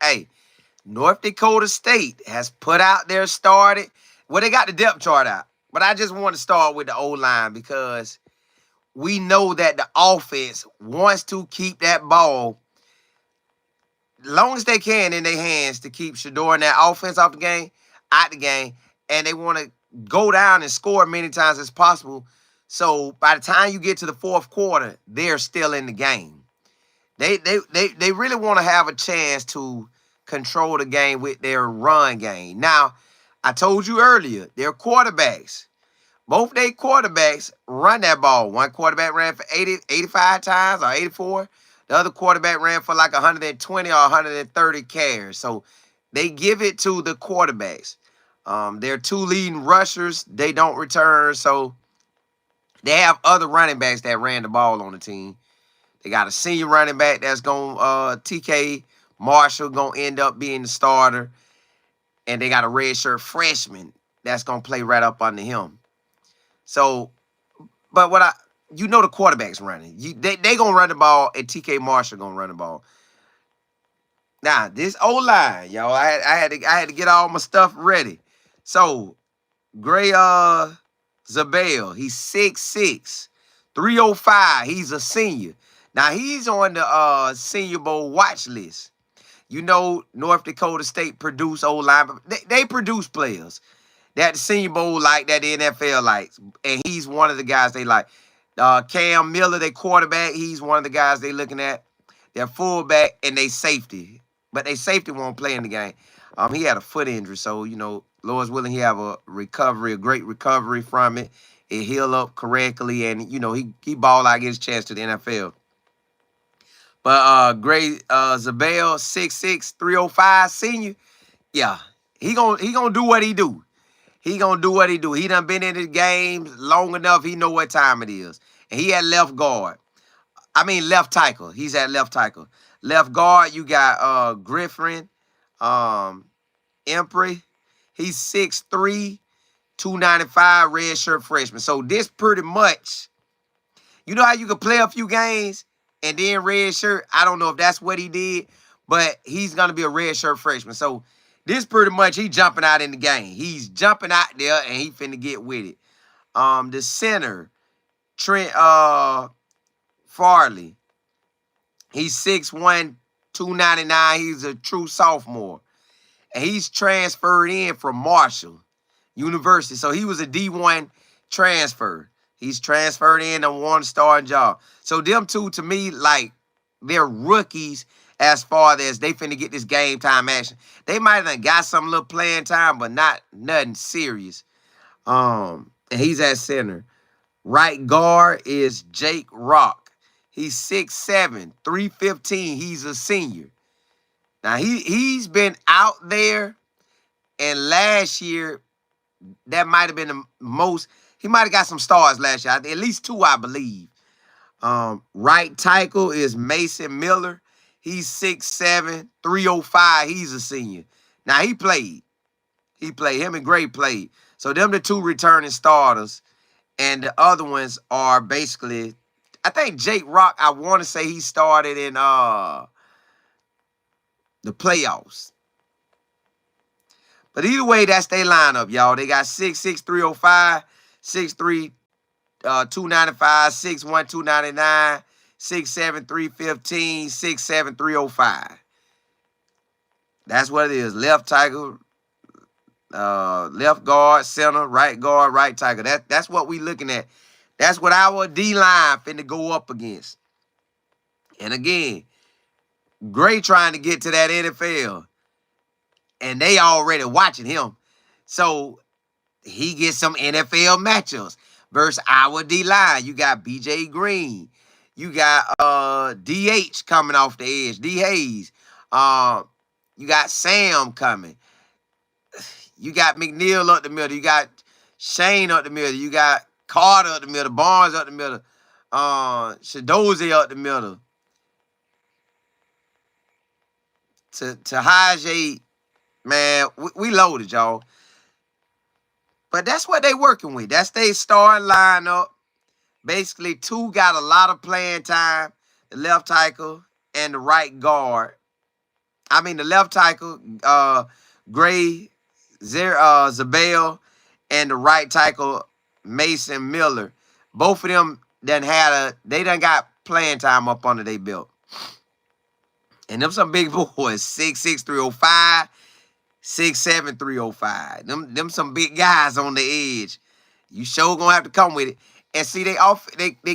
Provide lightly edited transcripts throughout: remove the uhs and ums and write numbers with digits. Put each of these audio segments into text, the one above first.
hey, North Dakota State has put out their started. Well, they got the depth chart out. But I just want to start with the O-line because we know that the offense wants to keep that ball long as they can in their hands to keep Shador and that offense off the game, out the game, and they want to go down and score many times as possible. So by the time you get to the fourth quarter, they're still in the game. They really want to have a chance to control the game with their run game. Now, I told you earlier, their quarterbacks, both their quarterbacks run that ball. One quarterback ran for 85 times or 84. The other quarterback ran for like 120 or 130 carries. So they give it to the quarterbacks. Their two leading rushers, they don't return. So they have other running backs that ran the ball on the team. They got a senior running back that's going TK Marshall going to end up being the starter. And they got a redshirt freshman that's going to play right up under him. So, but the quarterback's running. They going to run the ball, and TK Marshall going to run the ball. Now, this O-line, y'all, I had to get all my stuff ready. So, Gray Zabel, he's 6'6", 305. He's a senior. Now, he's on the Senior Bowl watch list. You know, North Dakota State produce O-line, but they produce players that the Senior Bowl like, that the NFL likes. And he's one of the guys they like. Cam Miller, their quarterback, he's one of the guys they looking at. Their fullback and they safety. But they safety won't play in the game. He had a foot injury, so, Lord's willing, he have a great recovery from it. It healed up correctly, and, he balled out, get his chance to the NFL. But Gray Zabel, 6'6", 305, senior, yeah, he gonna do what he do. He gonna do what he do. He done been in the game long enough. He know what time it is. And he at left guard. Left tackle. He's at left tackle. Left guard, you got Griffin, Empry. He's 6'3", 295, red shirt freshman. So this pretty much, you know how you can play a few games and then red shirt? I don't know if that's what he did, but he's going to be a red shirt freshman. So this pretty much, he jumping out in the game. He's jumping out there, and he finna get with it. The center, Trent Farley. He's 6'1", 299. He's a true sophomore. And he's transferred in from Marshall University. So he was a D1 transfer. He's transferred in and won a starting job. So them two, to me, like, they're rookies as far as they finna get this game time action. They might have got some little playing time, but nothing serious. And he's at center. Right guard is Jake Rock. He's 6'7", 315. He's a senior. Now, he's been out there, and last year, that might have been the most. He might have got some stars last year. At least two, I believe. Right tackle is Mason Miller. He's 6'7", 305. He's a senior. Now, he played. Him and Gray played. So, them the two returning starters. And the other ones are basically, I think Jake Rock, I want to say he started in the playoffs. But either way, that's their lineup, y'all. They got 6'6", 305, 6'3", 295, 6'1", 299, 6'7", 315, 6'7", 305. That's what it is. Left tackle, left guard, center, right guard, right tackle. That's what we looking at. That's what our D-line finna go up against. And again, Gray trying to get to that NFL. And they already watching him. So he gets some NFL matchups versus our D-line. You got B.J. Green. You got D.H. coming off the edge. D. Hayes. You got Sam coming. You got McNeil up the middle. You got Shane up the middle. You got Carter up the middle. Barnes up the middle. Shadozie up the middle. Tahaje, man, we loaded, y'all. But that's what they working with. That's their starting lineup. Basically, two got a lot of playing time. The left tackle and the right guard. I mean, the left tackle, Gray, Zabel, and the right tackle, Mason Miller. Both of them they done got playing time up under their belt. And them some big boys, 6'6", 305, 6'7", 305. Them some big guys on the edge. You sure gonna have to come with it. And see, they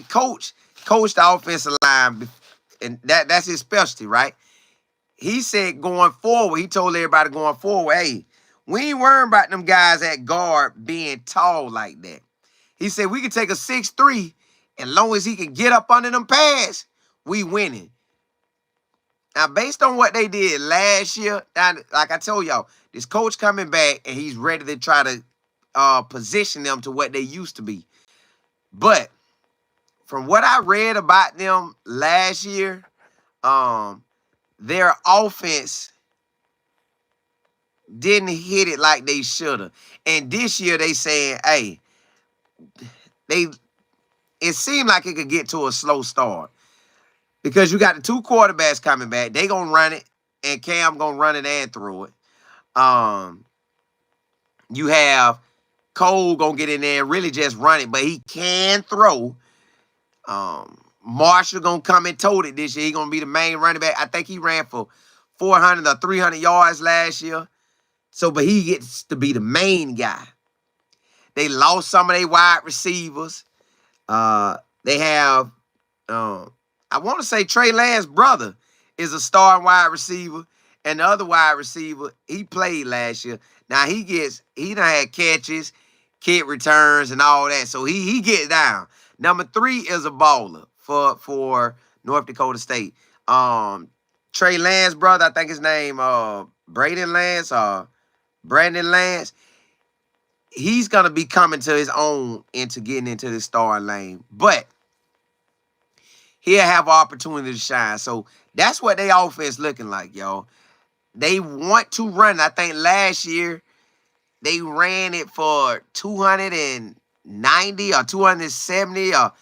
coach the offensive line, and that's his specialty, right? He said going forward, he told everybody going forward, hey, we ain't worrying about them guys at guard being tall like that. He said we can take a 6'3", and long as he can get up under them pads, we winning. Now, based on what they did last year, like I told y'all, this coach coming back and he's ready to try to position them to what they used to be. But from what I read about them last year, their offense didn't hit it like they should have. And this year they saying, hey, it seemed like it could get to a slow start. Because you got the two quarterbacks coming back. They going to run it, and Cam going to run it and throw it. You have Cole going to get in there and really just run it, but he can throw. Marshall going to come and tote it this year. He going to be the main running back. I think he ran for 400 or 300 yards last year. So, but he gets to be the main guy. They lost some of their wide receivers. They have... I want to say Trey Lance's brother is a starting wide receiver, and the other wide receiver, he played last year. Now he done had catches, kick returns, and all that, so he gets down. Number 3 is a baller for North Dakota State. Trey Lance's brother, I think his name Brandon Lance. He's gonna be coming to his own into getting into the starting lane, but he'll have opportunity to shine. So that's what their offense looking like, y'all. They want to run. I think last year they ran it for 290 or 270 or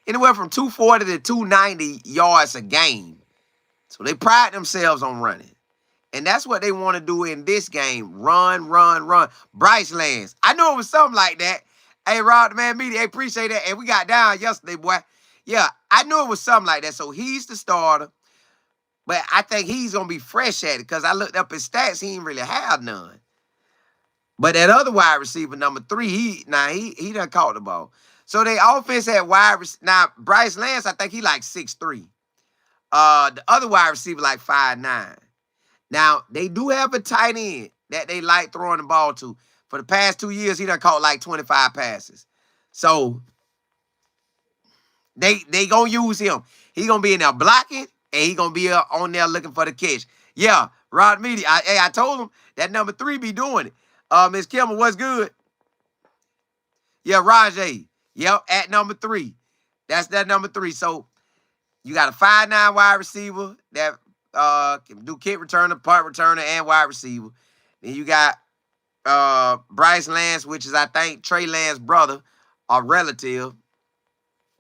anywhere from 240 to 290 yards a game. So they pride themselves on running. And that's what they want to do in this game. Run, run, run. Bryce Lance. I knew it was something like that. Hey, Rob, the man media, appreciate that. And we got down yesterday, boy. Yeah, I knew it was something like that. So he's the starter. But I think he's going to be fresh at it because I looked up his stats. He ain't really have none. But that other wide receiver, number 3, he done caught the ball. So they offense had wide receiver. Now, Bryce Lance, I think he like 6'3". The other wide receiver like 5'9". Now, they do have a tight end that they like throwing the ball to. For the past 2 years, he done caught like 25 passes. So they gonna use him. He gonna be in there blocking, and he gonna be on there looking for the catch. Yeah, Rod Media. I told him that number 3 be doing it. Miss Kimmel, what's good? Yeah, Rajay. Yep, at number 3. That's that number 3. So you got a 5'9" wide receiver that can do kick returner, punt returner, and wide receiver. Then you got Bryce Lance, which is I think Trey Lance's brother or relative.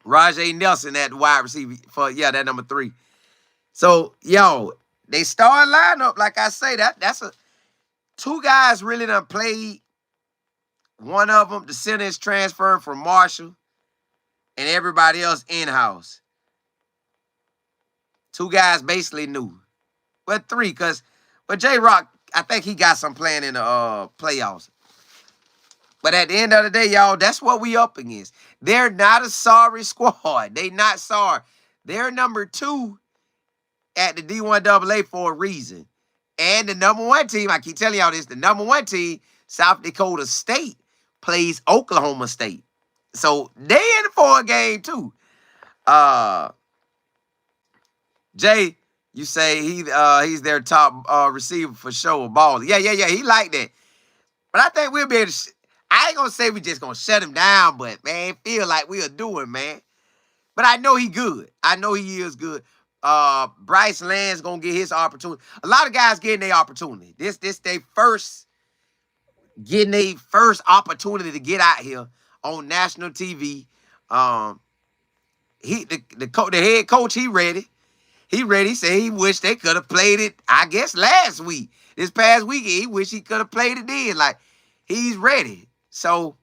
Rajay Nelson at the wide receiver for, that number 3. So, yo, they start lineup, like I say, that's 2 guys really done played. One of them, the center is transferring from Marshall, and everybody else in-house. 2 guys basically new. But 3, but J-Rock, I think he got some playing in the playoffs. But at the end of the day, y'all, that's what we up against. They're not a sorry squad. They not sorry. They're number 2 at the D1AA for a reason. And the number 1 team, I keep telling y'all this, the number 1 team, South Dakota State, plays Oklahoma State. So they in for a game too. Jay, you say he's their top receiver for sure, baller. Yeah. He like that. But I think we'll be able to... I ain't going to say we just going to shut him down, but, man, feel like we'll do it, man. But I know he good. I know he is good. Bryce Lance going to get his opportunity. A lot of guys getting their opportunity. This their first opportunity to get out here on national TV. The head coach, he ready. He ready. He said he wished they could have played it, I guess, last week. This past weekend, he wish he could have played it then. Like, he's ready. So,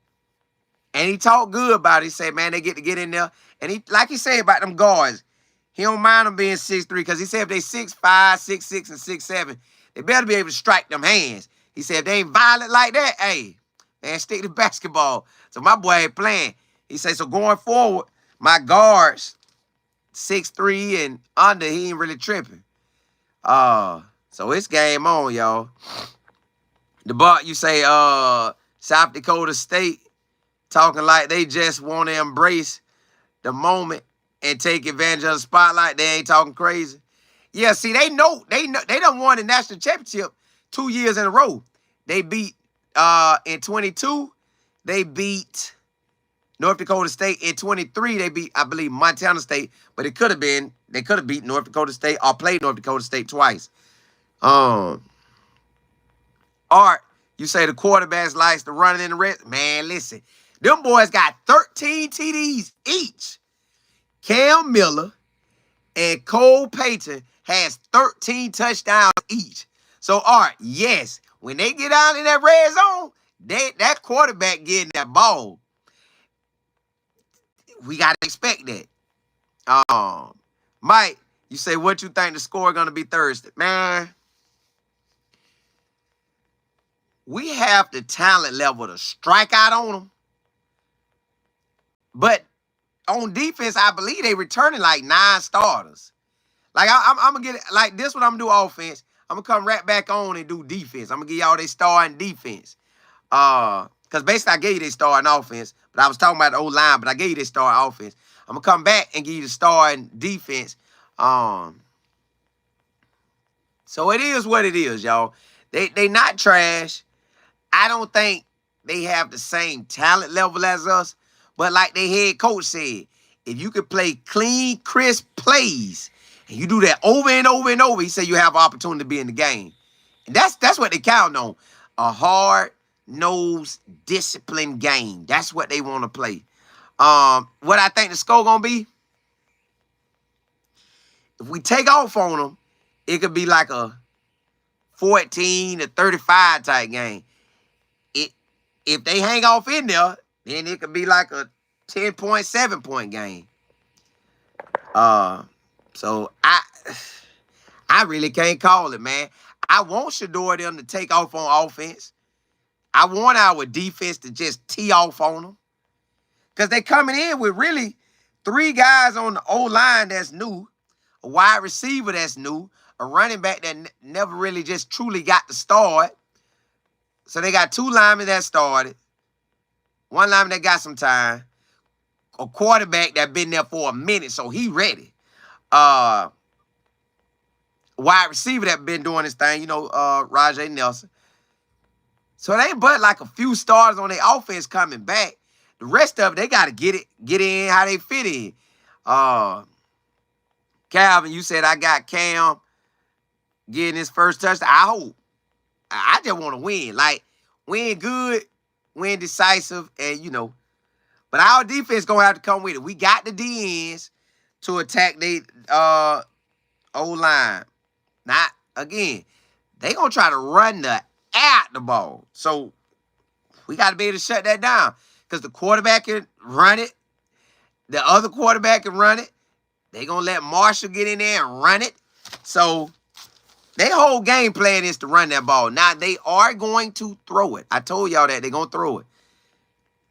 and he talked good about it. He said, man, they get to get in there. And he, like he said about them guards, he don't mind them being 6'3", because he said if they 6'5", 6'6", and 6'7", they better be able to strike them hands. He said if they ain't violent like that, hey, man, stick to basketball. So my boy ain't playing. He said, so going forward, my guards, 6'3" and under, he ain't really tripping. So it's game on, y'all. The Buck, you say, South Dakota State talking like they just want to embrace the moment and take advantage of the spotlight. They ain't talking crazy. Yeah, see, they done won the national championship 2 years in a row. They beat in 22, they beat North Dakota State. In 23, they beat, I believe, Montana State, but it could have been, they could have beat North Dakota State or played North Dakota State twice. Art, you say the quarterbacks likes to run in the red. Man, listen, them boys got 13 TDs each. Cam Miller and Cole Payton has 13 touchdowns each. So, Art, yes, when they get out in that red zone, that quarterback getting that ball. We got to expect that. Mike, you say, what you think the score going to be Thursday? Man, we have the talent level to strike out on them. But on defense, I believe they returning like 9 starters. Like, I'm going to get it. Like, this what I'm going to do offense. I'm going to come right back on and do defense. I'm going to give y'all they starting defense. Because basically I gave you they starting offense. But I was talking about the O-line, but I gave you they starting offense. I'm going to come back and give you the starting defense. So it is what it is, y'all. They not trash. I don't think they have the same talent level as us. But like their head coach said, if you could play clean, crisp plays, and you do that over and over and over, he said you have an opportunity to be in the game. And that's what they count on. A hard-nosed, disciplined game. That's what they want to play. What I think the score going to be, if we take off on them, it could be like a 14-35 type game. If they hang off in there, then it could be like a 10-point, 7-point game. So I really can't call it, man. I want Shador them to take off on offense. I want our defense to just tee off on them. Because they coming in with really 3 guys on the O-line that's new, a wide receiver that's new, a running back that never really just truly got to start. So they got 2 linemen that started, 1 lineman that got some time, a quarterback that been there for a minute, so he ready. Wide receiver that been doing his thing, Rajay Nelson. So it ain't but like a few stars on their offense coming back. The rest of it, they got to get in how they fit in. Calvin, you said I got Cam getting his first touchdown. I hope. I just want to win. Like, win good, win decisive, and, But our defense going to have to come with it. We got the DNs to attack the O-line. Not, again, they going to try to run the at the ball. So, we got to be able to shut that down. Because the quarterback can run it. The other quarterback can run it. They going to let Marshall get in there and run it. So, their whole game plan is to run that ball. Now, they are going to throw it. I told y'all that they're going to throw it.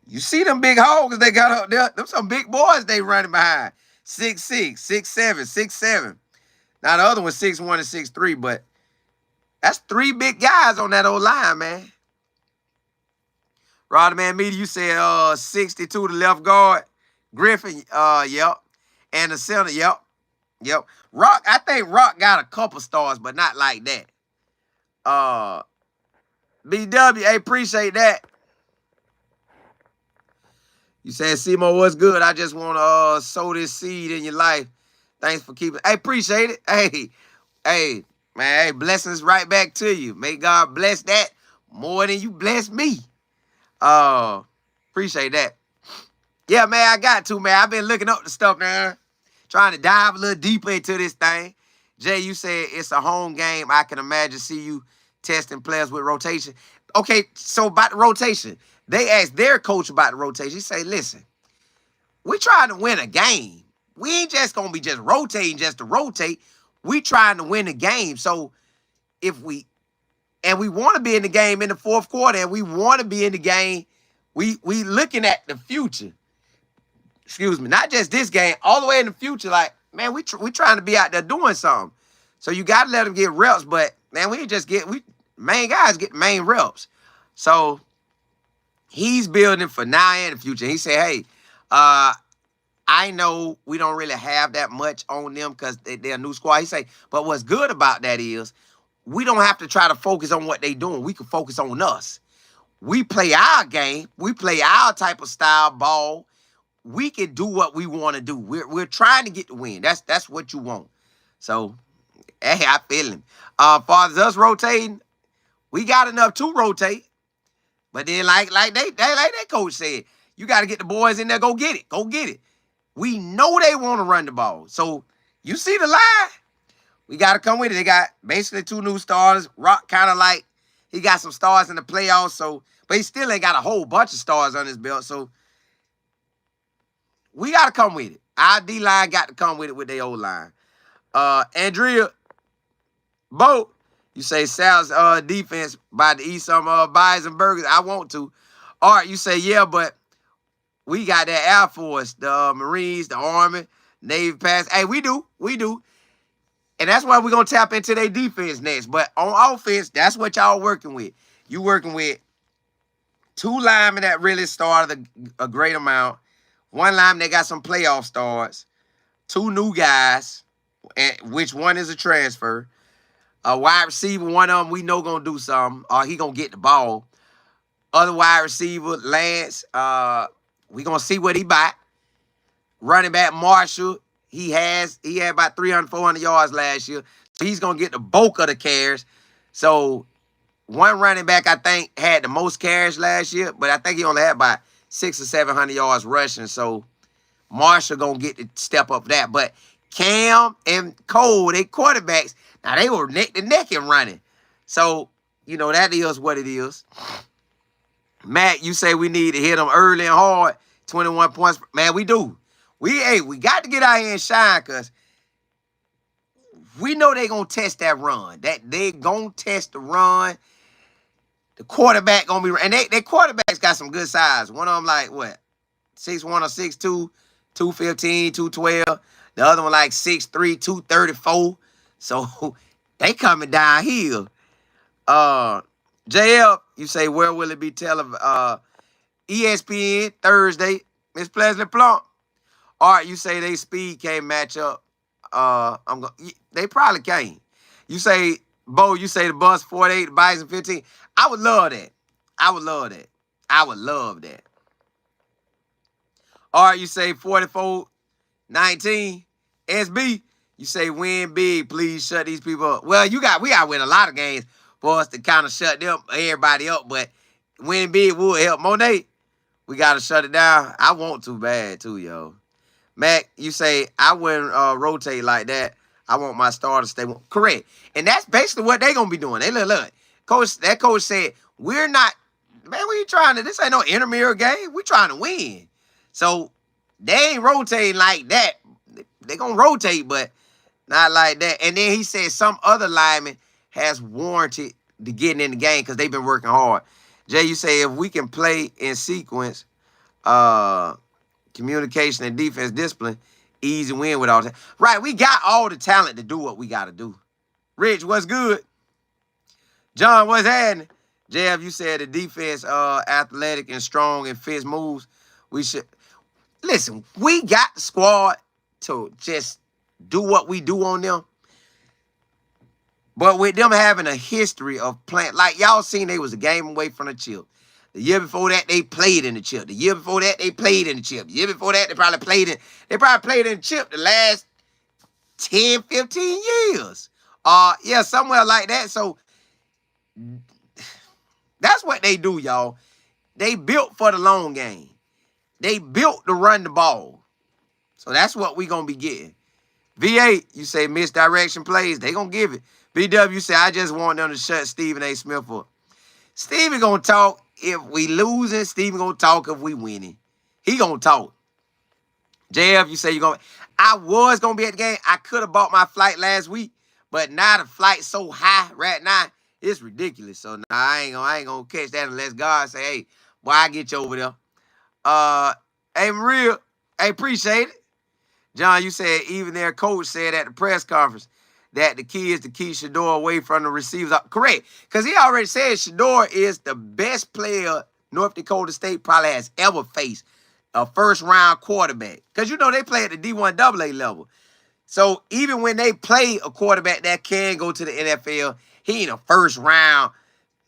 You see them big hogs they got up there. Them some big boys they running behind. 6'6", 6'7", 6'7". Now, the other one's 6'1" and 6'3", but that's 3 big guys on that old line, man. Rodman Media, you said 62 the left guard. Griffin, yep. And the center, yep. Yep. Rock, I think Rock got a couple stars, but not like that. BW, hey, appreciate that. You said, Simo, what's good? I just want to sow this seed in your life. Thanks for keeping. Hey, appreciate it. Hey, man, hey, blessings right back to you. May God bless that more than you bless me. Appreciate that. Yeah, man, I got to, man. I've been looking up the stuff now. Trying to dive a little deeper into this thing. Jay, you said it's a home game. I can imagine see you testing players with rotation. Okay, so about the rotation, they asked their coach about the rotation. He say, listen, we trying to win a game. We ain't just gonna be just rotating just to rotate. We trying to win a game. So if we want to be in the game in the fourth quarter, and we want to be in the game, we looking at the future. Excuse me, not just this game, all the way in the future. Like, man, we trying to be out there doing something. So you got to let them get reps, but man, we just get main guys get main reps. So he's building for now and the future. He said, hey, I know we don't really have that much on them because they're a new squad. He say, but what's good about that is we don't have to try to focus on what they doing. We can focus on us. We play our game. We play our type of style ball. We can do what we want to do. We're trying to get the win. That's what you want. So, hey, I feel him. Far as us rotating, we got enough to rotate. But then, like that coach said, you got to get the boys in there. Go get it. Go get it. We know they want to run the ball. So, you see the line? We got to come with it. They got basically 2 new starters. Rock kind of like, he got some stars in the playoffs. So, but he still ain't got a whole bunch of stars on his belt. So, we got to come with it. Our D-line got to come with their O-line. Andrea, Bo, you say Sal's defense about to eat some buys and burgers. I want to. All right, you say, yeah, but we got that Air Force, the Marines, the Army, Navy pass. Hey, we do. And that's why we're going to tap into their defense next. But on offense, that's what y'all working with. You working with 2 linemen that really started a great amount. 1 lineman that got some playoff starts. 2 new guys, which one is a transfer. A wide receiver, one of them we know going to do something. He going to get the ball. Other wide receiver, Lance, we going to see what he bought. Running back, Marshall, he had about 300, 400 yards last year. So he's going to get the bulk of the carries. So one running back, I think, had the most carries last year, but I think he only had about 600 or 700 yards rushing. So Marshall going to get to step up that. But Cam and Cole, they quarterbacks, now they were neck to neck and running. So, that is what it is. Matt, you say we need to hit them early and hard, 21 points. Man, we do. We got to get out here and shine because we know they're going to test that run. That they going to test the run. The quarterback going to be, and their quarterbacks got some good size. One of them like, what, 6'1 or 6'2", 215, 212. The other one like 6'3", 234. So they coming downhill. JL, you say, where will it be televised? ESPN, Thursday. Miss Pleasantly Plump. All right, you say they speed can't match up. They probably can't. You say, Bo, you say the bus 48, the Bison 15. I would love that. I would love that. All right, you say 44-19. SB, you say win big, please shut these people up. Well, we got to win a lot of games for us to kind of shut everybody up, but win big will help. Monet, we got to shut it down. I want to bad too, yo. Mac, you say, I wouldn't rotate like that. I want my star to stay. Correct. And that's basically what they're going to be doing. They look. That coach said, we're not, man, we trying to, this ain't no intramural game. We trying to win. So they ain't rotating like that. They going to rotate, but not like that. And then he said some other lineman has warranted the getting in the game because they've been working hard. Jay, you say if we can play in sequence, communication and defense discipline, easy win with all that. Right, we got all the talent to do what we got to do. Rich, what's good? John, what's happening? JF, you said the defense athletic and strong and fits moves. We should listen. We got the squad to just do what we do on them. But with them having a history of playing, like y'all seen, they was a game away from the chip. The year before that, they played in the chip. The year before that, they played in the chip. The year before that, they probably played in the chip the last 10, 15 years. Yeah, somewhere like that. So that's what they do, y'all. They built for the long game. They built to run the ball. So that's what we gonna be getting. V8, you say misdirection plays. They gonna give it. BW say, I just want them to shut Stephen A. Smith up. Stephen gonna talk if we losing. Stephen gonna talk if we winning. He gonna talk. JF, you say you gonna. I was gonna be at the game. I could have bought my flight last week, but now the flight's so high right now, it's ridiculous. So nah, I ain't gonna catch that unless God say, hey, boy, I get you over there. Hey, Maria, hey, appreciate it. John, you said even their coach said at the press conference that the key is to keep Shador away from the receivers. Correct, because he already said Shador is the best player North Dakota State probably has ever faced, a first-round quarterback. Because, you know, they play at the D1 AA level. So even when they play a quarterback that can go to the NFL, he ain't a first-round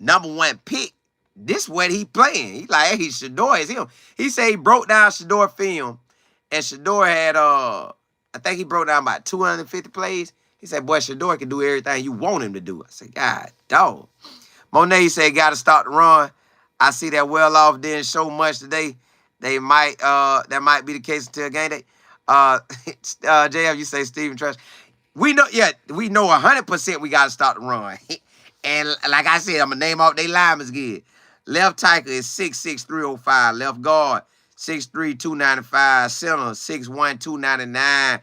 #1 pick. This what he playing. He like, hey, Shador is him. He said he broke down Shador film, and Shador had, I think he broke down about 250 plays. He said, boy, Shador can do everything you want him to do. I said, God, dog. Monet said, got to start the run. I see that well-off didn't show much today. That might be the case until game day. JF, you say Stephen Trash. We know 100% we got to start the run. And like I said, I'm going to name off their linemen again. Left tackle is 6'6", 305. Left guard, 6'3", 295. Center, 6'1", 299.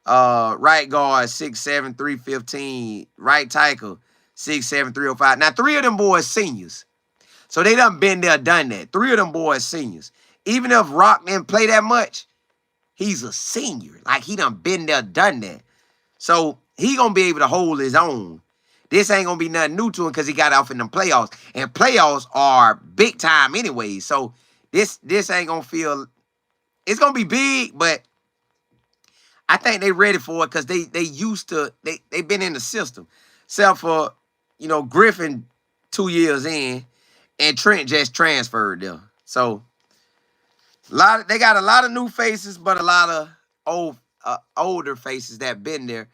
Right guard, 6'7", 315. Right tackle, 6'7", 305. Now, 3 of them boys seniors. So they done been there, done that. 3 of them boys seniors. Even if Rock didn't play that much, he's a senior. Like, he done been there, done that. So he going to be able to hold his own. This ain't going to be nothing new to him because he got off in them playoffs. And playoffs are big time anyway. So this ain't going to feel... It's going to be big, but I think they ready for it because they used to... They been in the system. Except for, you know, Griffin 2 years in, and Trent just transferred there. So they got a lot of new faces, but a lot of older faces that been there.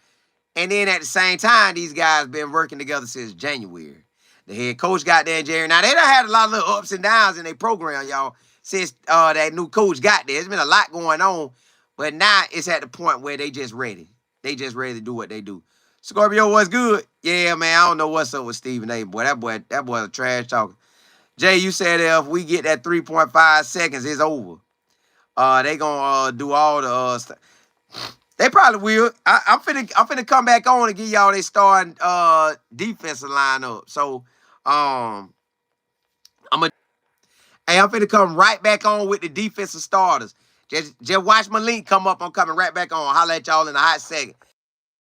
And then at the same time, these guys been working together since January. The head coach got there in January. Now, they done had a lot of little ups and downs in their program, y'all, since that new coach got there. There's been a lot going on, but now it's at the point where they just ready. They just ready to do what they do. Scorpio, what's good? Yeah, man, I don't know what's up with Stephen A. Boy, that boy a trash talker. Jay, you said if we get that 3.5 seconds, it's over. They gonna do all the stuff. They probably will. I'm finna come back on and give y'all they starting defensive lineup. So I'm finna come right back on with the defensive starters. Just watch my link come up. I'm coming right back on. Holla at y'all in a hot second.